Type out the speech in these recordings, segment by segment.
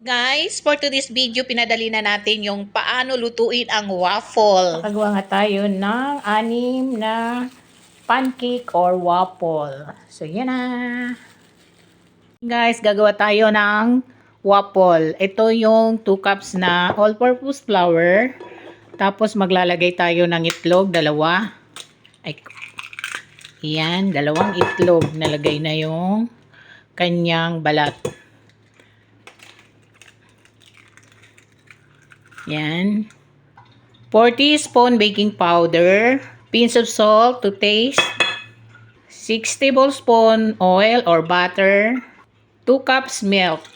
Guys, for today's video, pinadali na natin yung paano lutuin ang waffle. Nakagawa nga tayo ng 6 na pancake or waffle. So, yan na. Guys, gagawa tayo ng waffle. Ito yung 2 cups na all-purpose flour. Tapos, maglalagay tayo ng itlog, 2. Ay, yan, 2 itlog. Nalagay na yung kanyang balat. Yan. 4 teaspoon baking powder, pinch of salt to taste, 6 tablespoon oil or butter, 2 cups milk.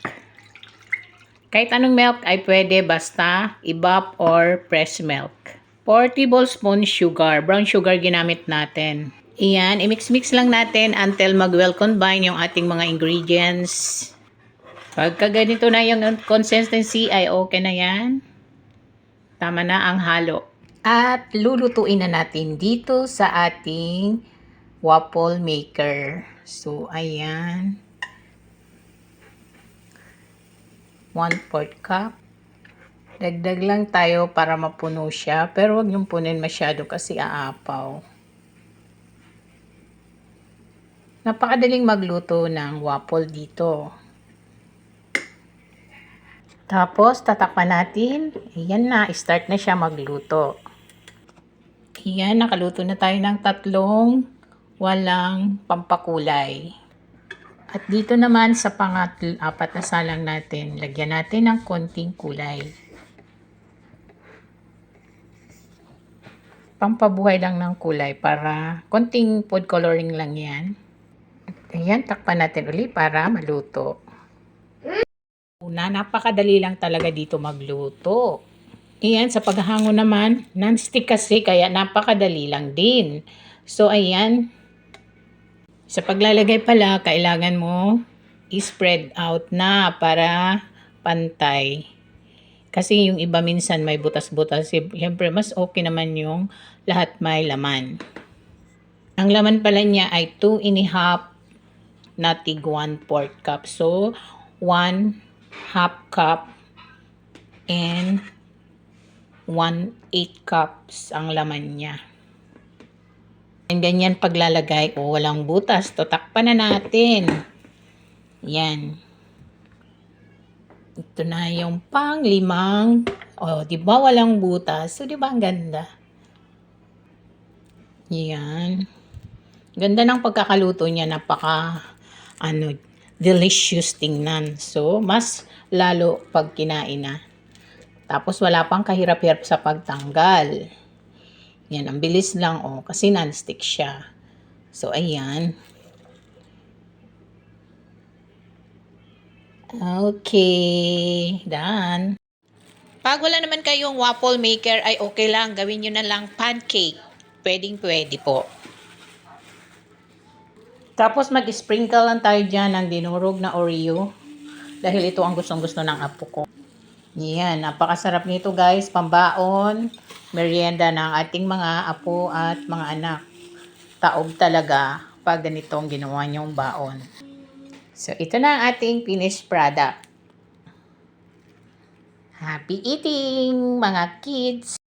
Kahit anong milk ay pwede basta evap or fresh milk. 4 tablespoon sugar, brown sugar ginamit natin. Iyan, i-mix-mix lang natin until mag-well combine yung ating mga ingredients. Pagka ganito na yung consistency ay okay na yan. Tama na ang halo. At lulutuin na natin dito sa ating waffle maker. So, ayan. 1/4 cup. Dagdag lang tayo para mapuno siya. Pero wag niyong punin masyado kasi aapaw. Napakadaling magluto ng waffle dito. Tapos, tatakpan natin. Ayan na, start na siya magluto. Ayan, nakaluto na tayo ng 3 walang pampakulay. At dito naman sa 4 na salang natin, lagyan natin ng konting kulay. Pampabuhay lang ng kulay para konting food coloring lang yan. At ayan, takpan natin ulit para maluto. Una, napakadali lang talaga dito magluto. Ayan, sa paghahango naman, non-stick kasi kaya napakadali lang din. So, ayan. Sa paglalagay pala, kailangan mo i-spread out na para pantay. Kasi yung iba minsan may butas-butas. Siyempre, mas okay naman yung lahat may laman. Ang laman pala niya ay 2½ na tig 1/4 cup. So, 1/2 cup and 1/8 cups ang laman niya. And ganyan paglalagay o walang butas, tatakpan na natin. Yan. Ito na yung pang-5. O, di ba walang butas? So, di ba ang ganda? Yan. Ganda ng pagkakaluto niya, delicious tingnan. So, mas lalo pag kinain na. Tapos, wala pang kahirap-hirap sa pagtanggal. Yan, ang bilis lang, kasi non-stick siya. So, ayan. Okay, done. Pag wala naman kayong waffle maker ay okay lang, gawin nyo na lang pancake. Pwedeng-pwede po. Tapos mag-sprinkle lang tayo dyan ng dinurog na Oreo. Dahil ito ang gustong-gusto ng apo ko. Yan, napakasarap nito guys. Pambaon, merienda ng ating mga apo at mga anak. Taob talaga pag ganitong ginawa niyong baon. So, ito na ang ating finished product. Happy eating mga kids!